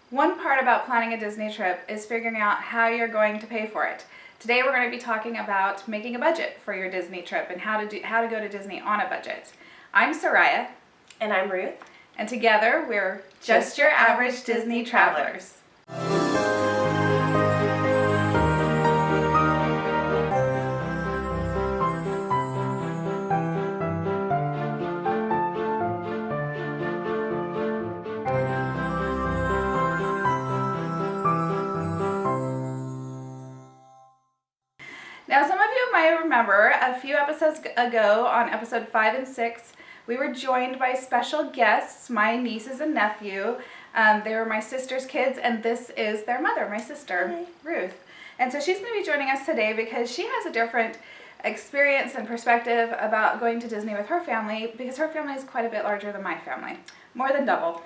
One part about planning a Disney trip is figuring out how you're going to pay for it. Today we're going to be talking about making a budget for your Disney trip and how to go to Disney on a budget. I'm Sariah. And I'm Ruth. And together we're just your average Disney travelers. Now, some of you might remember a few episodes ago, on episode 5 and 6, we were joined by special guests, my nieces and nephew. They were my sister's kids, and this is their mother, my sister, Hi. Ruth. And so she's going to be joining us today because she has a different experience and perspective about going to Disney with her family, because her family is quite a bit larger than my family, more than double.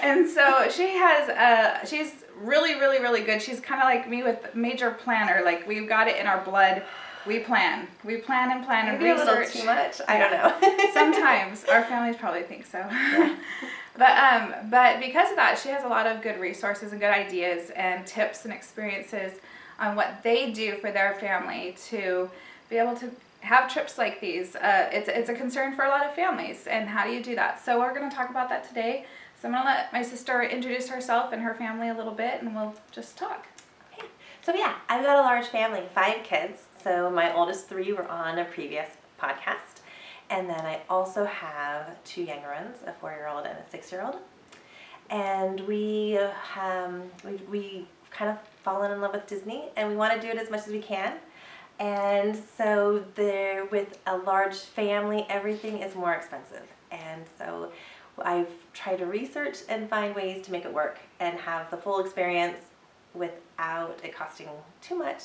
And so she's really good. She's kind of like me with major planner. Like, we've got it in our blood. We plan and plan and Maybe research. a little too much. I don't know. Sometimes our families probably think so. Yeah. But because of that, she has a lot of good resources and good ideas and tips and experiences on what they do for their family to be able to have trips like these. It's a concern for a lot of families, and how do you do that? So we're going to talk about that today. So I'm going to let my sister introduce herself and her family a little bit, and we'll just talk. Okay. So yeah, I've got a large family, 5 kids. So my oldest 3 were on a previous podcast. And then I also have 2 younger ones, a 4-year-old and a 6-year-old. And we kind of fallen in love with Disney, and we want to do it as much as we can. And so with a large family, everything is more expensive. And so I've tried to research and find ways to make it work and have the full experience without it costing too much.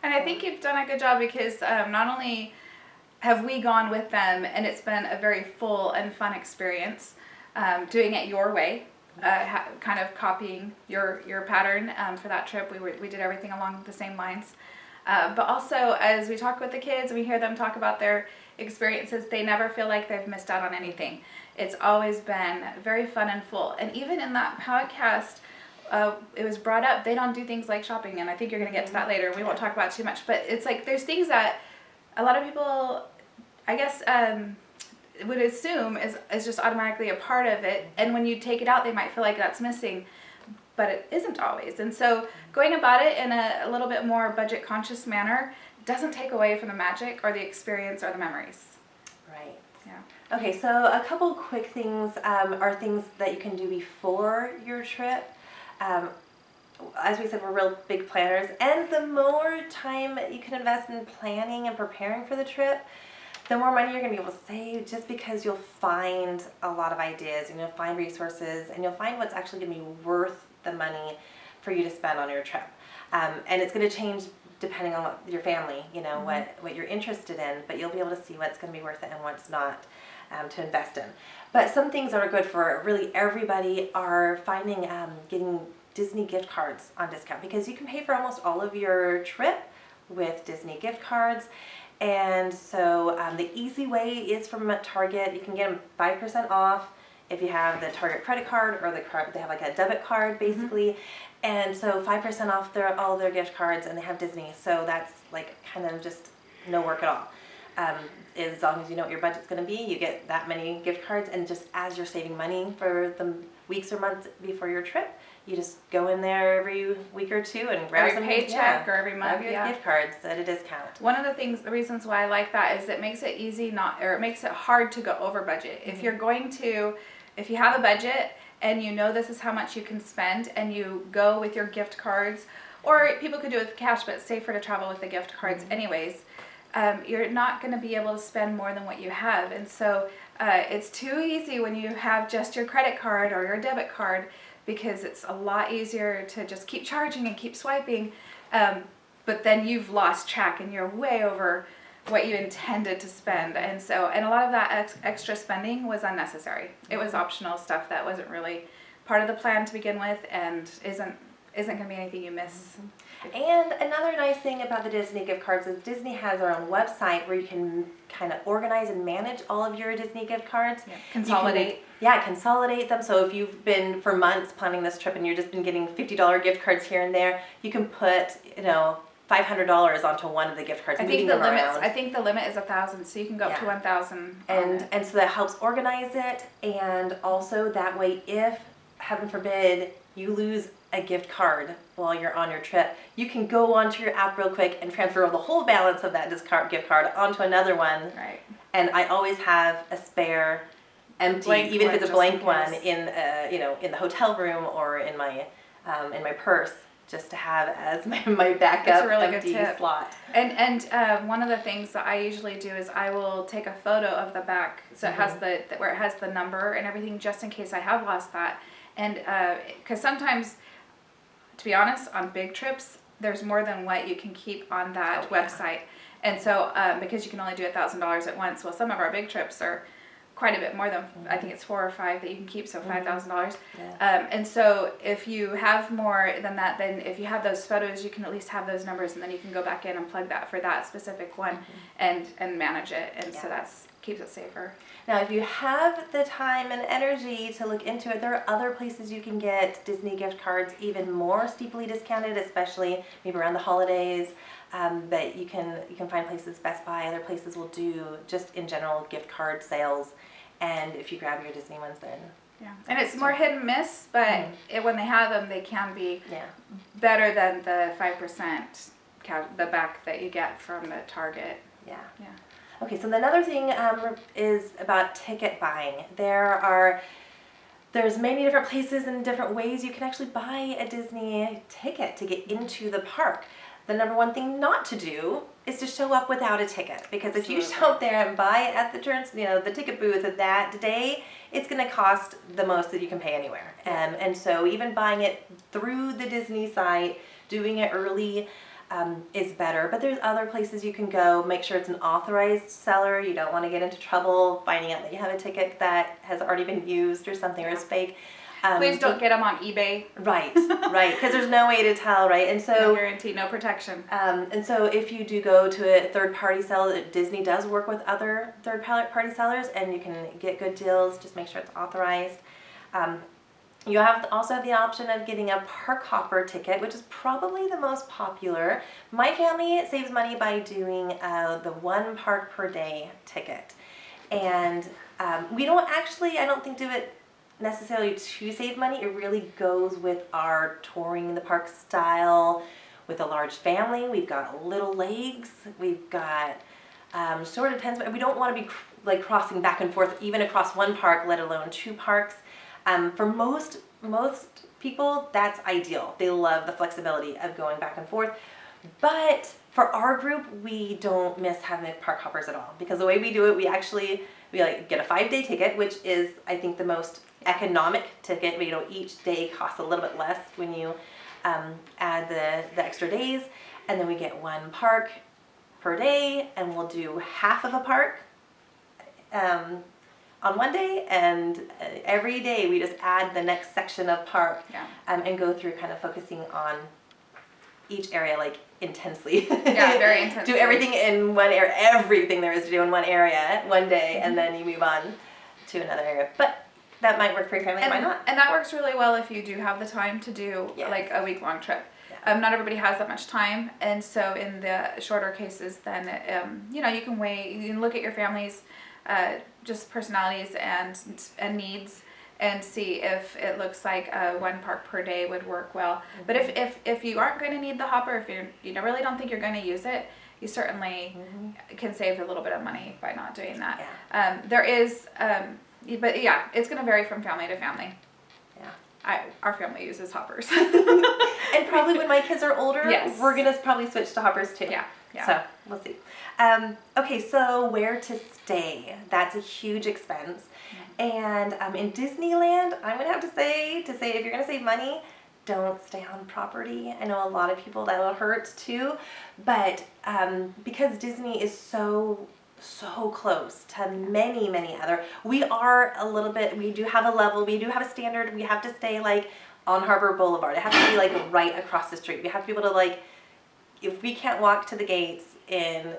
And I think you've done a good job, because not only have we gone with them, and it's been a very full and fun experience, doing it your way, kind of copying your pattern for that trip. We did everything along the same lines. But also, as we talk with the kids and we hear them talk about their experiences, they never feel like they've missed out on anything. It's always been very fun and full. And even in that podcast, it was brought up, they don't do things like shopping, and I think you're going to get to that later. We won't talk about it too much, but it's like there's things that a lot of people, I guess, would assume is just automatically a part of it, and when you take it out, they might feel like that's missing, but it isn't always. And so going about it in a little bit more budget-conscious manner doesn't take away from the magic or the experience or the memories. Right. Yeah. Okay, so a couple quick things are things that you can do before your trip. As we said, we're real big planners, and the more time you can invest in planning and preparing for the trip, the more money you're going to be able to save, just because you'll find a lot of ideas, and you'll find resources, and you'll find what's actually going to be worth the money for you to spend on your trip. And it's going to change depending on your family, what you're interested in, but you'll be able to see what's going to be worth it and what's not to invest in. But some things that are good for really everybody are finding, getting Disney gift cards on discount, because you can pay for almost all of your trip with Disney gift cards. And so the easy way is from Target. You can get them 5% off if you have the Target credit card, or they have like a debit card basically. And so 5% off all their gift cards, and they have Disney. So that's like kind of just no work at all. As long as you know what your budget's going to be, you get that many gift cards, and just as you're saving money for the weeks or months before your trip, you just go in there every week or two and grab some paycheck or every month, gift cards at a discount. One of the reasons why I like that is it makes it easy, it makes it hard to go over budget. Mm-hmm. If you have a budget and you know this is how much you can spend, and you go with your gift cards, or people could do it with cash, but it's safer to travel with the gift cards anyways. You're not going to be able to spend more than what you have. And so it's too easy when you have just your credit card or your debit card, because it's a lot easier to just keep charging and keep swiping. But then you've lost track and you're way over what you intended to spend. And a lot of that extra spending was unnecessary. It was optional stuff that wasn't really part of the plan to begin with, and isn't isn't going to be anything you miss. And another nice thing about the Disney gift cards is Disney has their own website where you can kind of organize and manage all of your Disney gift cards. Yeah. Consolidate. Consolidate them. So if you've been for months planning this trip and you've just been getting $50 gift cards here and there, you can put, $500 onto one of the gift cards. I think the limit is 1,000, so you can go up to 1,000. And so that helps organize it, and also that way, if heaven forbid you lose a gift card while you're on your trip, you can go onto your app real quick and transfer the whole balance of that gift card onto another one. Right. And I always have a spare empty, Blank even one, if it's a just blank in one, case. in the hotel room or in my purse, just to have as my backup That's a really empty good tip. slot. And one of the things that I usually do is I will take a photo of the back, so it has where it has the number and everything, just in case I have lost that. And because sometimes, to be honest, on big trips, there's more than what you can keep on that website. And so, because you can only do $1,000 at once, well, some of our big trips are quite a bit more than, I think it's 4 or 5 that you can keep, so $5,000. Yeah. And so if you have more than that, then if you have those photos, you can at least have those numbers, and then you can go back in and plug that for that specific one and manage it. And so that's keeps it safer. Now, if you have the time and energy to look into it, there are other places you can get Disney gift cards even more steeply discounted, especially maybe around the holidays. But you can find places, Best Buy, other places will do just in general gift card sales. And if you grab your Disney ones, then and it's more hit and miss, but when they have them, they can be better than the 5% the back that you get from the Target. Yeah. Okay, so another thing is about ticket buying. There's many different places and different ways you can actually buy a Disney ticket to get into the park. The number one thing not to do is to show up without a ticket, because if you show up there and buy it at the ticket booth at that day, it's going to cost the most that you can pay anywhere. And so even buying it through the Disney site, doing it early, is better. But there's other places you can go. Make sure it's an authorized seller. You don't want to get into trouble finding out that you have a ticket that has already been used or something or is fake. Please don't get them on eBay. Right, because there's no way to tell, right? And so no guarantee, no protection. And so if you do go to a third-party seller, Disney does work with other third-party sellers, and you can get good deals. Just make sure it's authorized. You also have the option of getting a park hopper ticket, which is probably the most popular. My family saves money by doing the 1 park per day ticket. And we don't actually, I don't think, do it necessarily to save money. It really goes with our touring the park style. With a large family, we've got little legs, we've got sort of tens, but we don't want to be like crossing back and forth even across 1 park, let alone 2 parks. For most people, that's ideal. They love the flexibility of going back and forth. But for our group, we don't miss having park hoppers at all, because the way we do it, we get a 5-day ticket, which is, I think, the most economic ticket. Each day costs a little bit less when you add the extra days, and then we get 1 park per day, and we'll do half of a park on one day, and every day we just add the next section of park and go through kind of focusing on each area intensely. Yeah, very intensely. Do everything in one area, everything there is to do in one area one day, and then you move on to another area. But that might work for your family, might not. And that works really well if you do have the time to do like a week-long trip. Not everybody has that much time, and so in the shorter cases, then you can look at your family's just personalities and needs, and see if it looks like 1 park per day would work well. But if you aren't going to need the hopper, if you really don't think you're going to use it, you certainly can save a little bit of money by not doing that. There is, but yeah, it's going to vary from family to family. Our family uses hoppers. And probably when my kids are older, we're going to probably switch to hoppers too. Yeah. So we'll see. Okay, so where to stay? That's a huge expense. And in Disneyland, I'm going to have to say if you're going to save money, don't stay on property. I know a lot of people that will hurt too, but because Disney is so close to many other, we do have a level, we do have a standard, we have to stay on Harbor Boulevard. It has to be like right across the street. We have to be able to like, if we can't walk to the gates in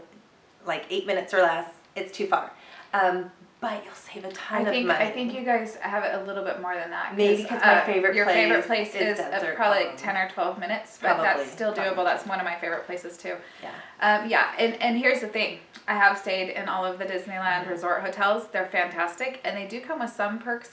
like 8 minutes or less, it's too far. But you'll save a ton of money. I think you guys have it a little bit more than that. Maybe because my favorite your place favorite place is Desert probably like Palms. 10 or 12 minutes, but that's still doable. That's one of my favorite places too. Yeah. And here's the thing. I have stayed in all of the Disneyland resort hotels. They're fantastic, and they do come with some perks.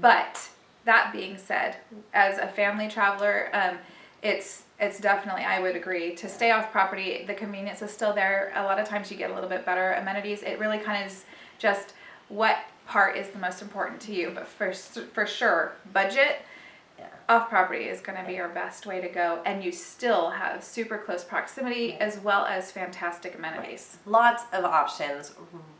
But that being said, as a family traveler, it's definitely, I would agree, to stay off property. The convenience is still there. A lot of times you get a little bit better amenities. It really kind of is just what part is the most important to you. But for sure, budget, off property is going to be your best way to go, and you still have super close proximity as well as fantastic amenities. Lots of options,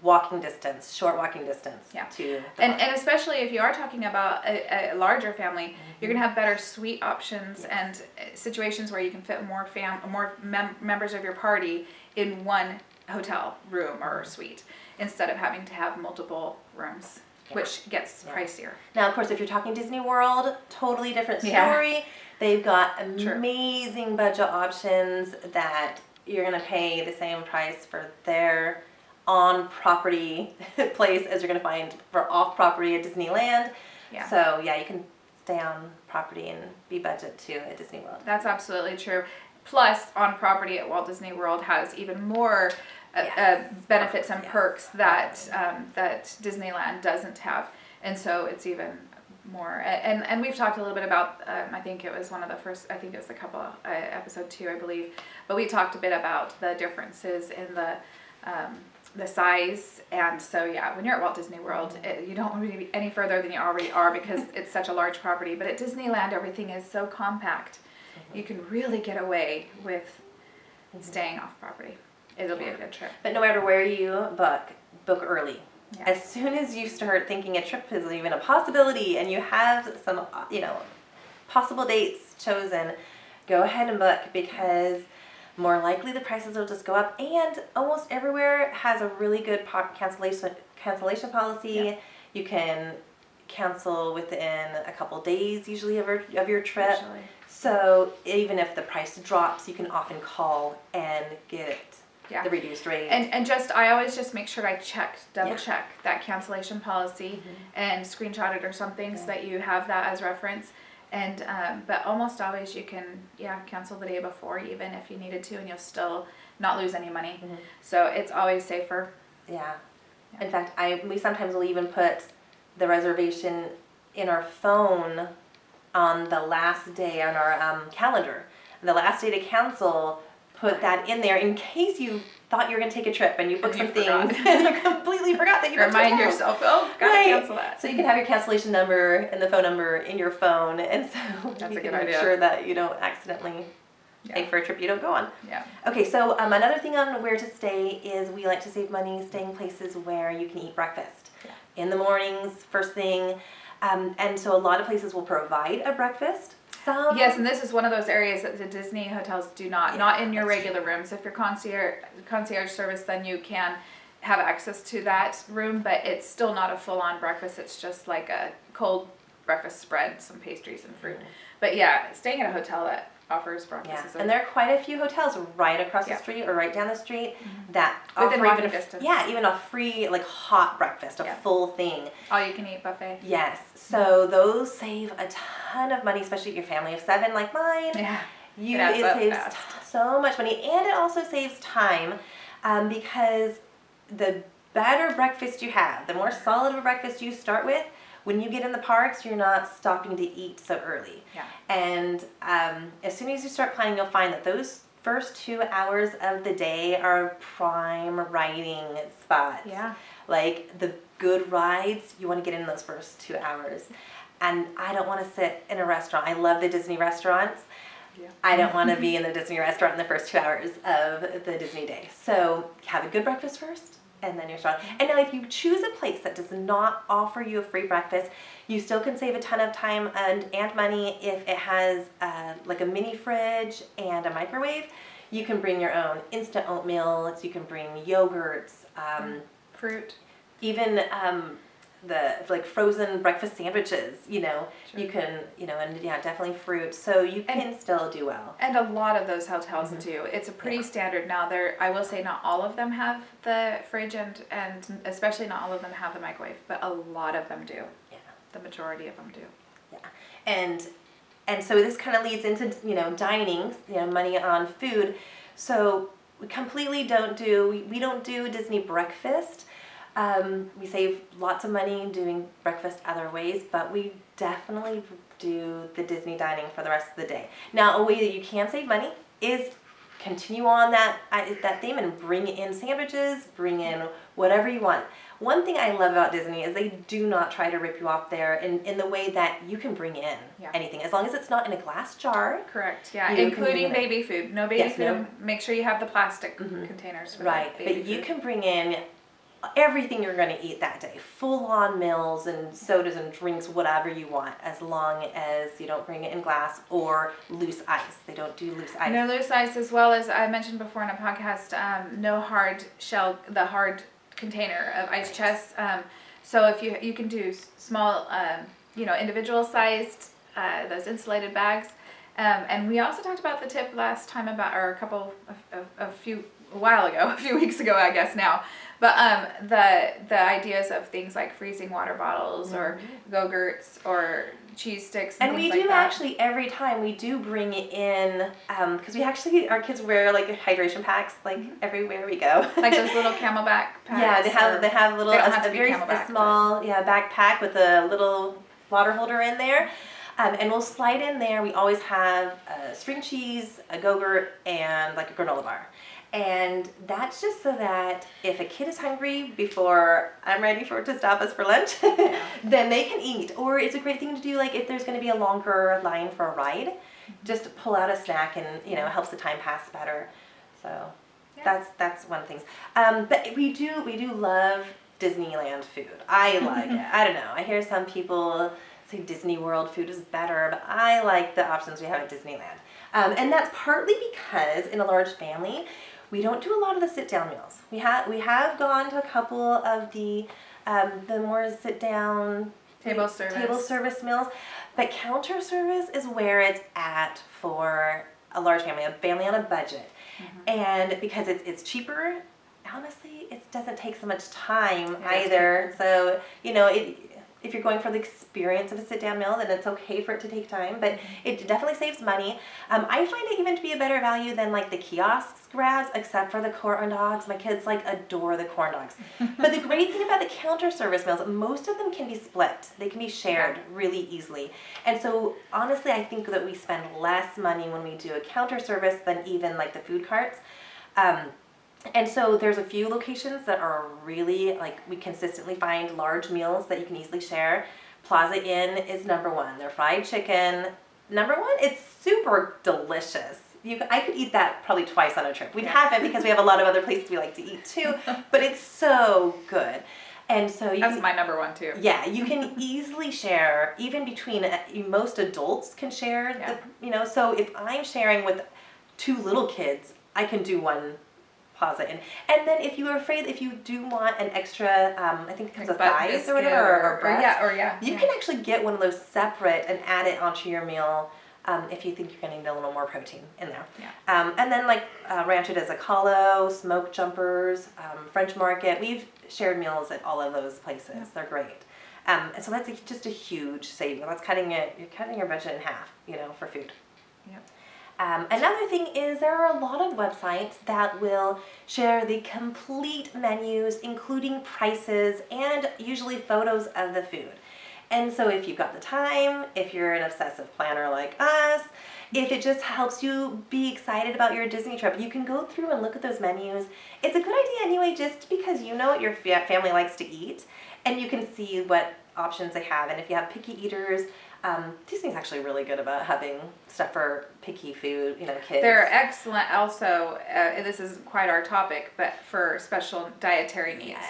walking distance, short walking distance. To the and especially if you are talking about a larger family, you're going to have better suite options and situations where you can fit more members of your party in one hotel room or suite instead of having to have multiple rooms. Which gets pricier. Now, of course, if you're talking Disney World, totally different story. They've got amazing budget options that you're going to pay the same price for their on-property place as you're going to find for off-property at Disneyland. So, you can stay on property and be budget too at Disney World. That's absolutely true. Plus, on property at Walt Disney World has even more benefits and perks that that Disneyland doesn't have, and so it's even more. And we've talked a little bit about. I think it was one of the first. I think it was the couple episode 2, I believe. But we talked a bit about the differences in the size, and so when you're at Walt Disney World, you don't want to be any further than you already are because it's such a large property. But at Disneyland, everything is so compact. You can really get away with staying off property. It'll be a good trip. But no matter where you book early. As soon as you start thinking a trip is even a possibility and you have some, possible dates chosen, go ahead and book, because more likely the prices will just go up. And almost everywhere has a really good cancellation policy. You can cancel within a couple days usually of your trip. So even if the price drops, you can often call and get the reduced rate. And I always just make sure I double check that cancellation policy and screenshot it or something so that you have that as reference. And but almost always you can cancel the day before even if you needed to, and you'll still not lose any money. So it's always safer. In fact, we sometimes will even put the reservation in our phone on the last day on our calendar. The last day to cancel, put that in there in case you thought you were going to take a trip and you booked some things and you completely forgot that you remind yourself, gotta cancel that. So you can have your cancellation number and the phone number in your phone, and so that's you can make sure that you don't accidentally pay for a trip you don't go on. Okay, so another thing on where to stay is we like to save money staying places where you can eat breakfast in the mornings, first thing. And so a lot of places will provide a breakfast. Yes, and this is one of those areas that the Disney hotels do not in your regular rooms. If you're concierge service, then you can have access to that room, but it's still not a full-on breakfast. It's just like a cold breakfast spread, some pastries and fruit. But staying at a hotel that offers breakfast. And there are quite a few hotels right across the street or right down the street that within offer walking distance. Even a free hot breakfast, a full thing. All you can eat buffet. Yes. So those save a ton of money, especially if you're a family of 7 like mine. It saves so much money, and it also saves time because the better breakfast you have, the more solid of a breakfast you start with, when you get in the parks, you're not stopping to eat so early. And as soon as you start planning, you'll find that those first 2 hours of the day are prime riding spots. Like the good rides, you want to get in those first 2 hours. And I don't want to sit in a restaurant. I love the Disney restaurants. I don't want to be in the Disney restaurant in the first 2 hours of the Disney day. So have a good breakfast first, and then you're starting. And now if you choose a place that does not offer you a free breakfast, you still can save a ton of time and money if it has like a mini fridge and a microwave. You can bring your own instant oatmeal. You can bring yogurts, fruit. Even the like frozen breakfast sandwiches, you know, Sure. you can, you know, and yeah, definitely fruit. So you can still do well. And a lot of those hotels do. It's a pretty standard now. I will say not all of them have the fridge and especially not all of them have the microwave, but a lot of them do. Yeah. The majority of them do. Yeah. And so this kind of leads into, you know, dining, you know, money on food. So we completely don't do, we don't do Disney breakfast. We save lots of money doing breakfast other ways, but we definitely do the Disney dining for the rest of the day. Now, a way that you can save money is continue on that theme and bring in sandwiches, bring in whatever you want. One thing I love about Disney is they do not try to rip you off there in the way that you can bring in anything, as long as it's not in a glass jar. Correct, yeah, including baby food. No baby food, no. Make sure you have the plastic containers for right, baby but you food. can bring in everything you're going to eat that day, full-on meals and sodas and drinks, whatever you want, as long as you don't bring it in glass or loose ice. They don't do loose ice. No loose ice, as well as I mentioned before in a podcast, no hard shell, the hard container of ice chests. So if you can do small, you know, individual sized, those insulated bags. And we also talked about the tip last time about, or a while ago, a few weeks ago, I guess now. But the ideas of things like freezing water bottles or Go-Gurts or cheese sticks and we things do like that. actually every time we do bring in because we actually our kids wear like hydration packs like everywhere we go. Like those little Camelback packs. Yeah, they have little they don't have to a be very Camelback, small backpack with a little water holder in there. And we'll slide in there. We always have string cheese, a Go-Gurt, and like a granola bar. And that's just so that if a kid is hungry before I'm ready to stop us for lunch, then they can eat. Or it's a great thing to do, like if there's going to be a longer line for a ride, just pull out a snack and, you know, it helps the time pass better. So that's one of the things. But we do love Disneyland food. I like it. I don't know. I hear some people say Disney World food is better, but I like the options we have at Disneyland. And that's partly because in a large family, we don't do a lot of the sit-down meals. We have gone to a couple of the more sit-down table service meals, but counter service is where it's at for a large family, a family on a budget, and because it's cheaper. Honestly, it doesn't take so much time either. So you know if you're going for the experience of a sit-down meal, then it's okay for it to take time, but it definitely saves money. I find it even to be a better value than like the kiosks grabs, except for the corn dogs. My kids like adore the corn dogs. But the great thing about the counter service meals, most of them can be split. They can be shared really easily. And so honestly, I think that we spend less money when we do a counter service than even like the food carts. And so there's a few locations that are really, like, we consistently find large meals that you can easily share. Plaza Inn is number one. Their fried chicken, number one. It's super delicious. I could eat that probably twice on a trip. We haven't because we have a lot of other places we like to eat too, but it's so good. And so that's my number one too. Yeah, you can easily share, even between, most adults can share, you know, so if I'm sharing with two little kids, I can do one Plaza Inn. And then if you do want an extra, I think it comes with thighs or whatever, or breast, you can actually get one of those separate and add it onto your meal if you think you're going to need a little more protein in there. And then like Rancho de Zacalo, Smoke Jumpers, French Market, we've shared meals at all of those places. They're great. And so that's just a huge saving. That's you're cutting your budget in half, you know, for food. Another thing is there are a lot of websites that will share the complete menus, including prices and usually photos of the food. And so if you've got the time, if you're an obsessive planner like us, if it just helps you be excited about your Disney trip, you can go through and look at those menus. It's a good idea anyway, just because you know what your family likes to eat, and you can see what options they have. And if you have picky eaters, Disney's actually really good about having stuff for picky food, you know, kids. They're excellent also, this isn't quite our topic, but for special dietary needs.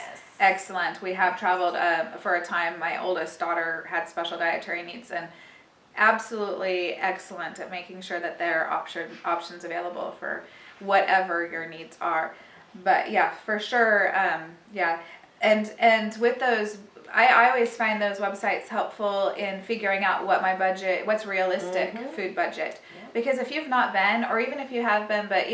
Excellent. We have traveled for a time. My oldest daughter had special dietary needs, and absolutely excellent at making sure that there are options available for whatever your needs are. But yeah, for sure, and with those, I always find those websites helpful in figuring out what's realistic food budget. Yeah. Because if you've not been, or even if you have been, but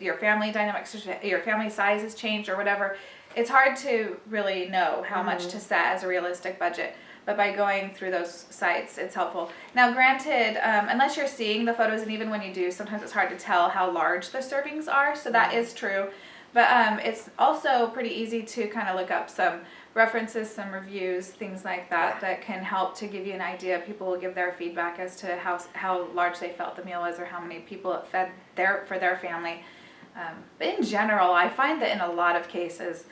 your family dynamics, your family size has changed or whatever, it's hard to really know how much to set as a realistic budget. But by going through those sites, it's helpful. Now, granted, unless you're seeing the photos, and even when you do, sometimes it's hard to tell how large the servings are, so that is true. But it's also pretty easy to kind of look up some references, some reviews, things like that, that can help to give you an idea. People will give their feedback as to how large they felt the meal was, or how many people it fed for their family. But in general, I find that in a lot of cases,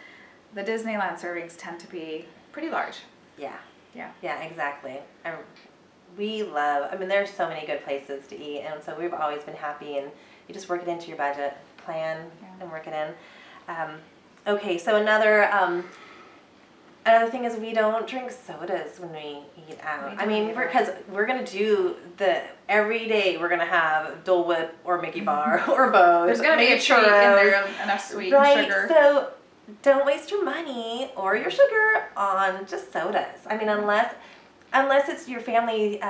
the Disneyland servings tend to be pretty large. Yeah. Yeah. Yeah, exactly. There's so many good places to eat, and so we've always been happy, and you just work it into your budget, plan, and work it in. Okay, so another thing is we don't drink sodas when we eat out. Because we're going to do every day we're going to have Dole Whip or Mickey Bar or both. There's going to be a treat in there, enough sweet and sugar. So don't waste your money or your sugar on just sodas. Unless it's your family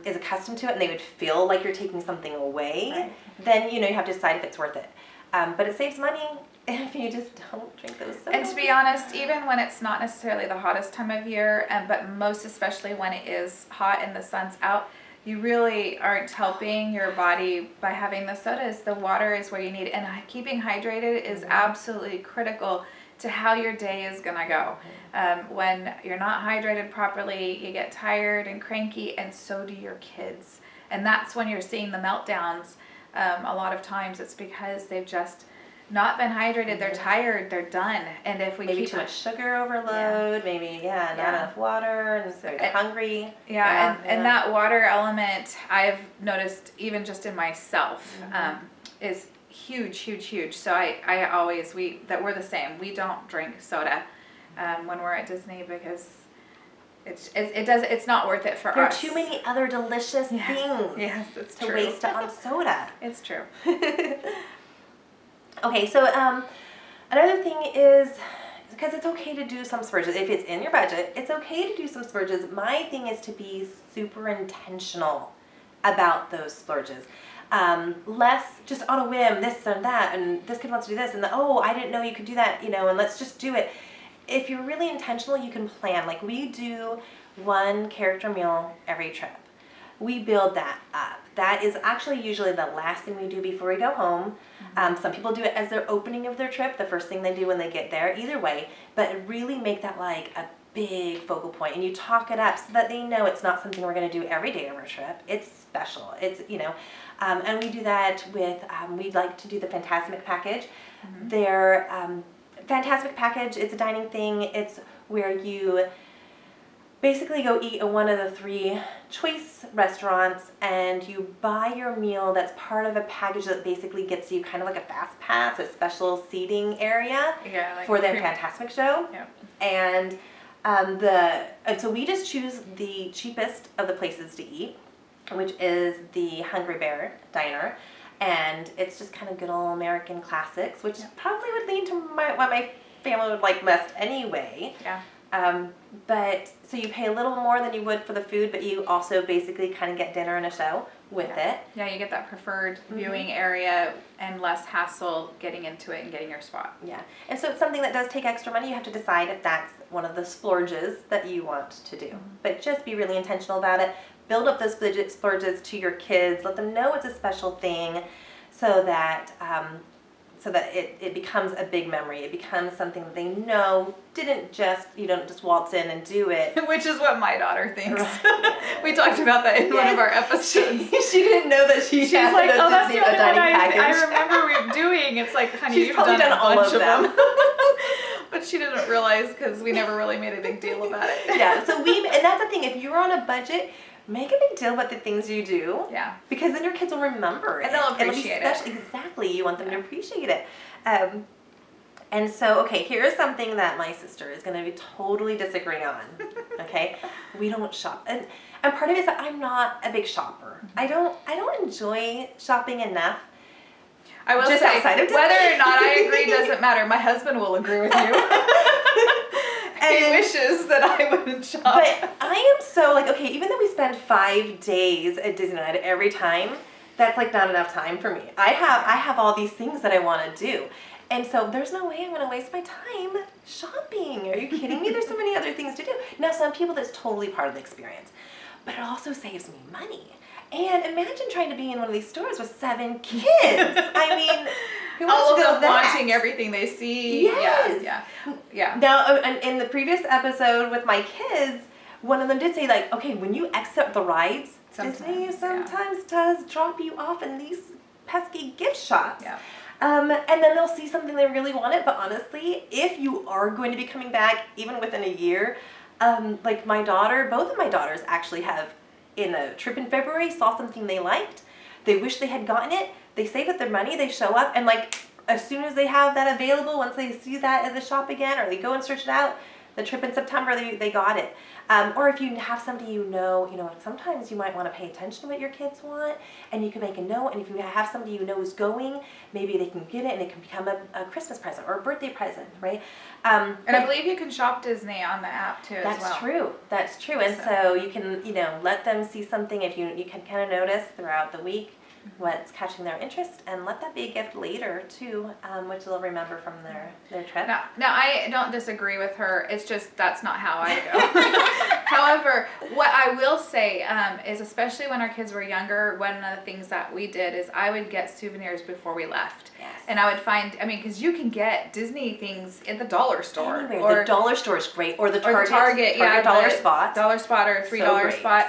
is accustomed to it and they would feel like you're taking something away, then you have to decide if it's worth it. But it saves money if you just don't drink those sodas. And to be honest, even when it's not necessarily the hottest time of year, but most especially when it is hot and the sun's out, you really aren't helping your body by having the sodas. The water is where you need it, and keeping hydrated is absolutely critical to how your day is gonna go. When you're not hydrated properly, you get tired and cranky, and so do your kids. And that's when you're seeing the meltdowns. A lot of times it's because they've just not been hydrated. They're tired, they're done. And if we maybe keep too much sugar overload, maybe not enough water, and so they're hungry. And that water element, I've noticed even just in myself, is huge. So we're the same. We don't drink soda when we're at Disney because it's not worth it for us. There are too many other delicious things. Yes, it's to true. waste it on soda. It's true. Okay, so another thing is, because it's okay to do some splurges. If it's in your budget, it's okay to do some splurges. My thing is to be super intentional about those splurges. Less just on a whim, this and that, and this kid wants to do this, and I didn't know you could do that, and let's just do it. If you're really intentional, you can plan. Like we do one character meal every trip. We build that up. That is actually usually the last thing we do before we go home. Some people do it as their opening of their trip, the first thing they do when they get there, either way, but really make that like a big focal point, and you talk it up so that they know it's not something we're going to do every day of our trip. It's special. It's, and we do that with, we like to do the Fantasmic package. Their Fantasmic package, it's a dining thing. It's where you basically go eat at one of the 3 choice restaurants, and you buy your meal that's part of a package that basically gets you kind of like a fast pass, a special seating area for the Fantasmic show. And so we just choose the cheapest of the places to eat, which is the Hungry Bear Diner. And it's just kind of good old American classics, which probably would lean to what my family would like best anyway. But so you pay a little more than you would for the food, but you also basically kind of get dinner and a show with it. Yeah, you get that preferred viewing area and less hassle getting into it and getting your spot. Yeah, and so it's something that does take extra money. You have to decide if that's one of the splurges that you want to do. But just be really intentional about it. Build up those splurges to your kids. Let them know it's a special thing, so that it becomes a big memory. It becomes something that they know you don't just waltz in and do it. Which is what my daughter thinks. We talked about that in one of our episodes. She didn't know that she's had like, a Disney dining package. I remember we doing. It's like, honey, she's you've probably done a all bunch of them. But she didn't realize because we never really made a big deal about it. Yeah, and that's the thing. If you're on a budget, make a big deal about the things you do. Yeah. Because then your kids will remember it. And they'll appreciate it. Exactly. You want them to appreciate it. And so, okay, here's something that my sister is going to be totally disagreeing on. Okay? We don't shop. And part of it is that I'm not a big shopper. I don't enjoy shopping enough. I will just say, outside of whether or not I agree doesn't matter. My husband will agree with you. He wishes that I wouldn't shop. But I am so like, okay, even though we spend 5 days at Disneyland every time, that's like not enough time for me. I have all these things that I want to do. And so there's no way I'm going to waste my time shopping. Are you kidding me? There's so many other things to do. Now, some people, that's totally part of the experience. But it also saves me money. And imagine trying to be in one of these stores with 7 kids. I mean, who wants all to of do them that? wanting everything they see. Yes. Yeah. Now, in the previous episode with my kids, one of them did say, like, okay, when you exit the rides, Disney sometimes does drop you off in these pesky gift shops. Yeah. And then they'll see something they really wanted. But honestly, if you are going to be coming back, even within a year, like my daughter, both of my daughters actually have, in a trip in February, saw something they liked. They wish they had gotten it. They save up their money. They show up. And like, as soon as they have that available, once they see that at the shop again, or they go and search it out, the trip in September, they got it. Or if you have somebody you know, sometimes you might want to pay attention to what your kids want, and you can make a note. And if you have somebody you know is going, maybe they can get it, and it can become a Christmas present or a birthday present, right? And I believe you can shop Disney on the app too as well. That's true. That's true. And so you can, let them see something if you can kind of notice throughout the week what's catching their interest, and let that be a gift later too, which they'll remember from their trip. Now I don't disagree with her. It's just that's not how I go. However, what I will say is, especially when our kids were younger, one of the things that we did is I would get souvenirs before we left. Yes. And I would find, because you can get Disney things at the dollar store. Anywhere. Or the dollar store is great, or the Target, dollar spot. Dollar spot or $3 great. spot.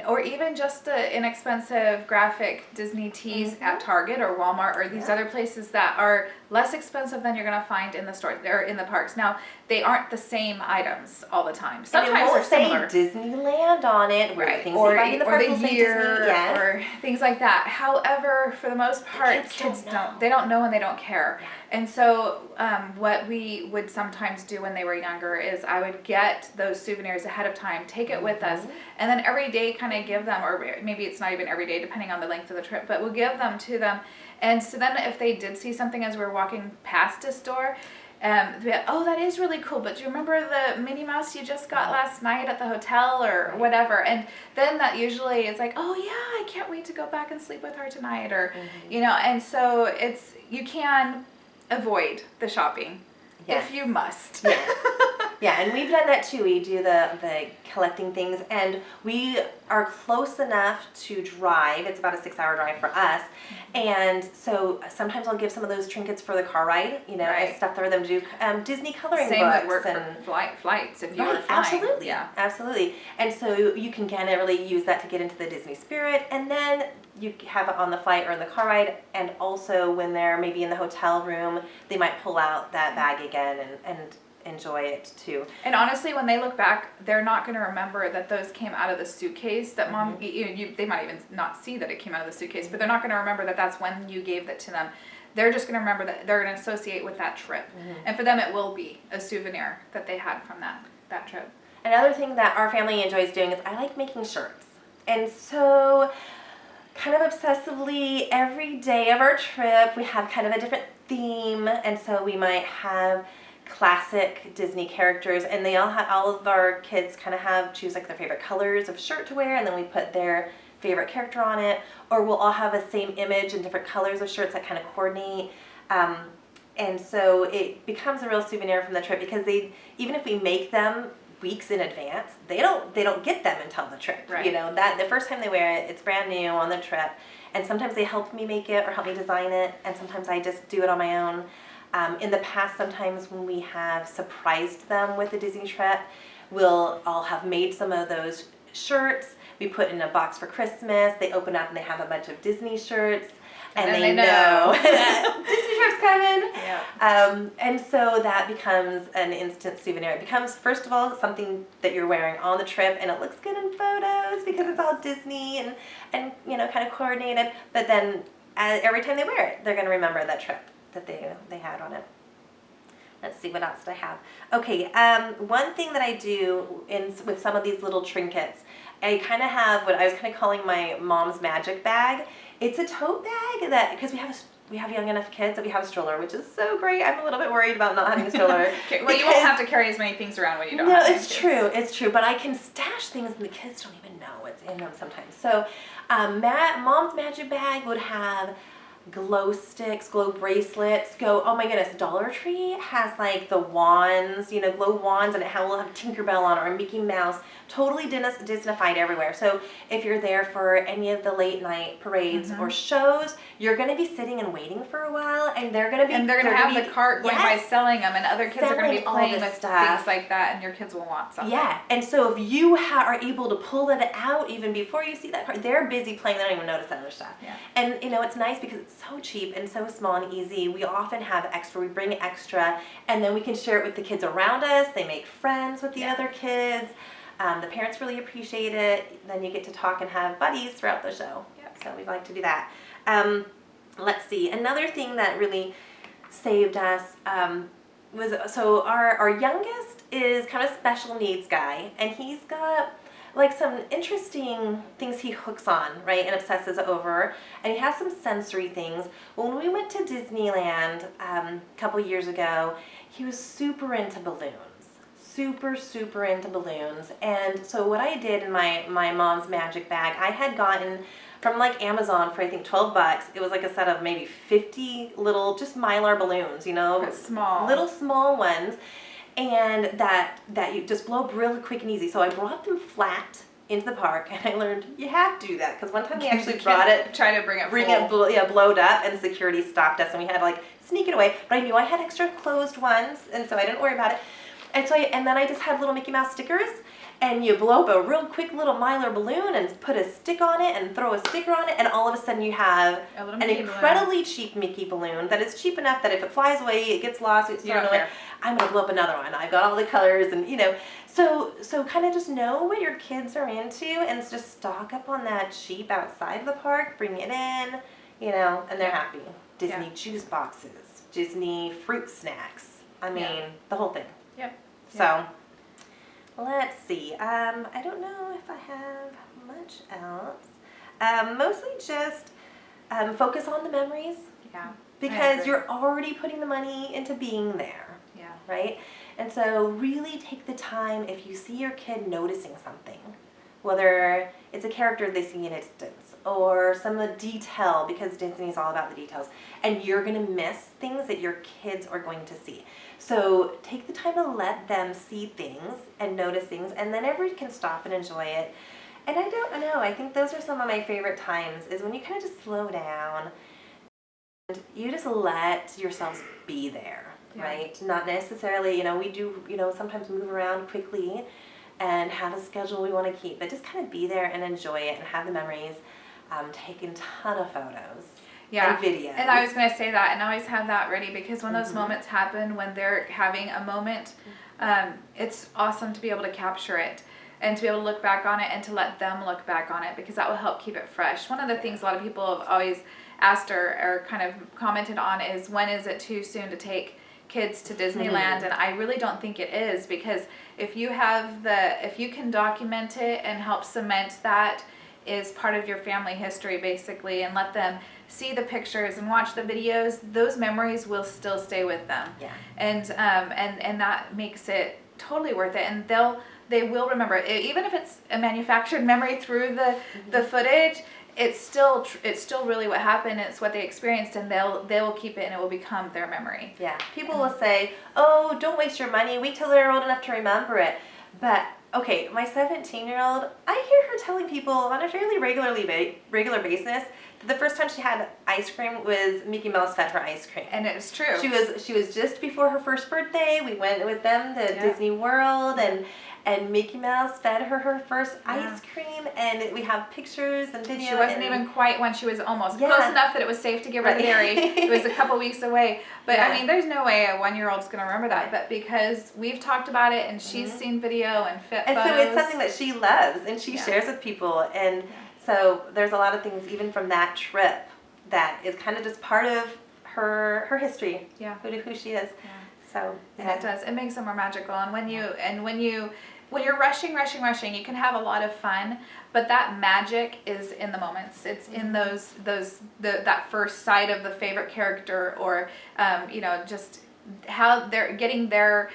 Or even just the inexpensive graphic Disney tees at Target or Walmart or these other places that are less expensive than you're going to find in the store or in the parks. Now, they aren't the same items all the time. Sometimes they're similar. Disneyland on it, right? Things Or in the park the will say year, Disney, yes. or things like that. However, for the most part, kids don't know and they don't care. Yeah. And so, what we would sometimes do when they were younger is I would get those souvenirs ahead of time, take it with us, and then every day kind of give them, or maybe it's not even every day depending on the length of the trip, but we'll give them to them. And so then if they did see something as we were walking past a store, they'd be like, oh, that is really cool, but do you remember the Minnie Mouse you just got last night at the hotel or whatever? And then that usually is like, oh yeah, I can't wait to go back and sleep with her tonight, or and so you can avoid the shopping if you must. Yes. Yeah, and we've done that too. We do the collecting things, and we are close enough to drive. It's about a 6-hour drive for us, and so sometimes I'll give some of those trinkets for the car ride, as stuff for them to do. Disney coloring books. Same would work for flights if you were flying. Absolutely, absolutely. And so you can kind of really use that to get into the Disney spirit, and then you have it on the flight or in the car ride, and also when they're maybe in the hotel room, they might pull out that bag again and enjoy it too. And honestly, when they look back, they're not going to remember that those came out of the suitcase that mom, they might even not see that it came out of the suitcase, but they're not going to remember that that's when you gave that to them. They're just going to remember that they're going to associate with that trip. And for them, it will be a souvenir that they had from that trip. Another thing that our family enjoys doing is I like making shirts. And so kind of obsessively every day of our trip, we have kind of a different theme. And so we might have classic Disney characters, and all of our kids kind of choose like their favorite colors of shirt to wear, and then we put their favorite character on it, or we'll all have the same image and different colors of shirts that kind of coordinate. And so it becomes a real souvenir from the trip, because even if we make them weeks in advance, they don't get them until the trip. Right. That the first time they wear it, it's brand new on the trip, and sometimes they help me make it or help me design it, and sometimes I just do it on my own. In the past, sometimes when we have surprised them with a Disney trip, we'll all have made some of those shirts. We put in a box for Christmas. They open up and they have a bunch of Disney shirts. And they know that Disney trip's coming. Yeah. And so that becomes an instant souvenir. It becomes, first of all, something that you're wearing on the trip, and it looks good in photos because it's all Disney and kind of coordinated. But then every time they wear it, they're going to remember that trip that they had on it. Let's see, what else did I have? Okay, one thing that I do with some of these little trinkets, I kind of have what I was kind of calling my mom's magic bag. It's a tote bag because we have we have young enough kids that we have a stroller, which is so great. I'm a little bit worried about not having a stroller. Well, you won't have to carry as many things around when you don't no, have it's true. It's true. But I can stash things and the kids don't even know what's in them sometimes. So Mom's magic bag would have glow sticks, glow bracelets, oh my goodness, Dollar Tree has like the wands, glow wands, and it will have Tinkerbell on it or Mickey Mouse, totally Disneyfied everywhere. So if you're there for any of the late night parades or shows, you're going to be sitting and waiting for a while, and they're going to have the cart going by selling them, and other kids are going to be playing with stuff. things like that, and your kids will want something. Yeah, and so if you are able to pull that out even before you see that cart, they're busy playing, they don't even notice that other stuff. Yeah. And it's nice because it's so cheap and so small and easy. We often have extra, we bring extra, and then we can share it with the kids around us. They make friends with the other kids. The parents really appreciate it. Then you get to talk and have buddies throughout the show. Yep. So we like to do that. Let's see. Another thing that really saved us was, so our youngest is kind of a special needs guy, and he's got like some interesting things he hooks on, right, and obsesses over, and he has some sensory things. When we went to Disneyland a couple years ago, he was super into balloons. Super into balloons. And so what I did in my mom's magic bag, I had gotten from like Amazon for I think $12. It was like a set of maybe 50 little just Mylar balloons, little small ones, and that you just blow up really quick and easy. So I brought them flat into the park, and I learned you have to do that, because one time we actually brought it, try to bring it blowed up, and security stopped us, and we had to like sneak it away. But I knew I had extra closed ones, and so I didn't worry about it. And so then I just had little Mickey Mouse stickers, and you blow up a real quick little Mylar balloon and put a stick on it and throw a sticker on it, and all of a sudden you have an incredibly cheap Mickey balloon that is cheap enough that if it flies away, it gets lost, it's thrown away, I'm going to blow up another one. I've got all the colors, and so kind of just know what your kids are into and just stock up on that cheap outside of the park, bring it in, and they're happy. Disney juice boxes, Disney fruit snacks, the whole thing. Yep. So, let's see. I don't know if I have much else. Mostly just focus on the memories. Yeah. Because you're already putting the money into being there. Yeah. Right? And so really take the time if you see your kid noticing something, whether it's a character they see in a distance or some of the detail, because Disney's all about the details, and you're going to miss things that your kids are going to see. So take the time to let them see things and notice things, and then everyone can stop and enjoy it. And I don't know, I think those are some of my favorite times, is when you kind of just slow down and you just let yourselves be there, right? Not necessarily, we do, sometimes move around quickly and have a schedule we want to keep, but just kind of be there and enjoy it and have the memories, take a ton of photos. Yeah, and videos. And I was going to say that, and always have that ready, because when those moments happen, when they're having a moment, it's awesome to be able to capture it and to be able to look back on it and to let them look back on it, because that will help keep it fresh. One of the things a lot of people have always asked or kind of commented on is, when is it too soon to take kids to Disneyland? And I really don't think it is, because if you can document it and help cement that is part of your family history, basically, and let them see the pictures and watch the videos, those memories will still stay with them. Yeah. And that makes it totally worth it, and they will remember it. Even if it's a manufactured memory through the footage, it's still really what happened. It's what they experienced, and they will keep it, and it will become their memory. Yeah. People will say, "Oh, don't waste your money. Wait till they're old enough to remember it." But okay, my 17-year-old, I hear her telling people on a fairly regular basis that the first time she had ice cream was Mickey Mouse fed her ice cream. And it's true. She was just before her first birthday. We went with them to Disney World, and Mickey Mouse fed her first ice cream, and we have pictures and videos. She wasn't even quite when, she was almost close enough that it was safe to give her the dairy. It was a couple weeks away. But I mean, there's no way a 1-year-old's going to remember that. But because we've talked about it, and she's seen video and photos. So it's something that she loves, and she shares with people. And so there's a lot of things, even from that trip, that is kind of just part of her history. Yeah. Who she is. Yeah. So, and it does. It makes it more magical. And when you when you're rushing, you can have a lot of fun, but that magic is in the moments. It's in that first sight of the favorite character, or just how they're getting their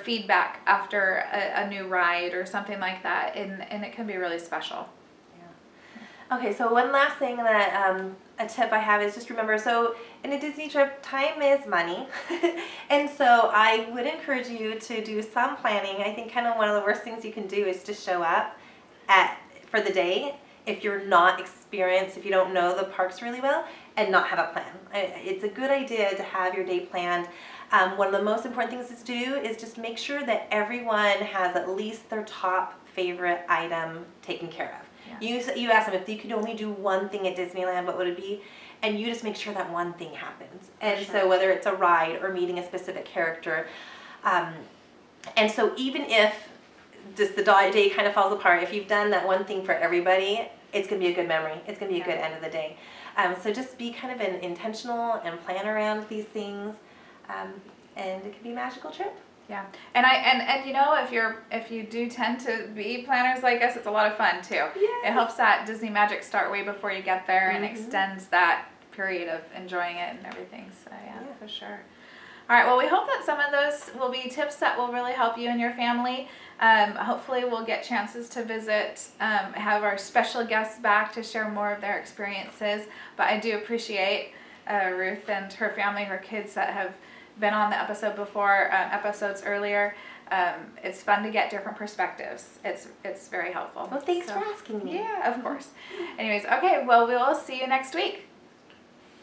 feedback after a new ride or something like that, and it can be really special. Okay, so one last thing that a tip I have is just remember, so in a Disney trip, time is money. And so I would encourage you to do some planning. I think kind of one of the worst things you can do is to show up for the day if you're not experienced, if you don't know the parks really well, and not have a plan. It's a good idea to have your day planned. One of the most important things to do is just make sure that everyone has at least their top favorite item taken care of. Yeah. You ask them if you could only do one thing at Disneyland, what would it be? And you just make sure that one thing happens. And so whether it's a ride or meeting a specific character. And so even if just the day kind of falls apart, if you've done that one thing for everybody, it's going to be a good memory. It's going to be a good end of the day. So just be kind of an intentional and plan around these things. And it can be a magical trip. Yeah, and if you do tend to be planners like us, it's a lot of fun too. Yes. It helps that Disney magic start way before you get there, and extends that period of enjoying it and everything. So yeah, for sure. All right, well, we hope that some of those will be tips that will really help you and your family. Hopefully we'll get chances to visit, have our special guests back to share more of their experiences. But I do appreciate Ruth and her family, her kids that have been on the episode before, episodes earlier. It's fun to get different perspectives. It's very helpful. Well, thanks for asking me. Yeah, of course. Anyways, okay, well, we will see you next week.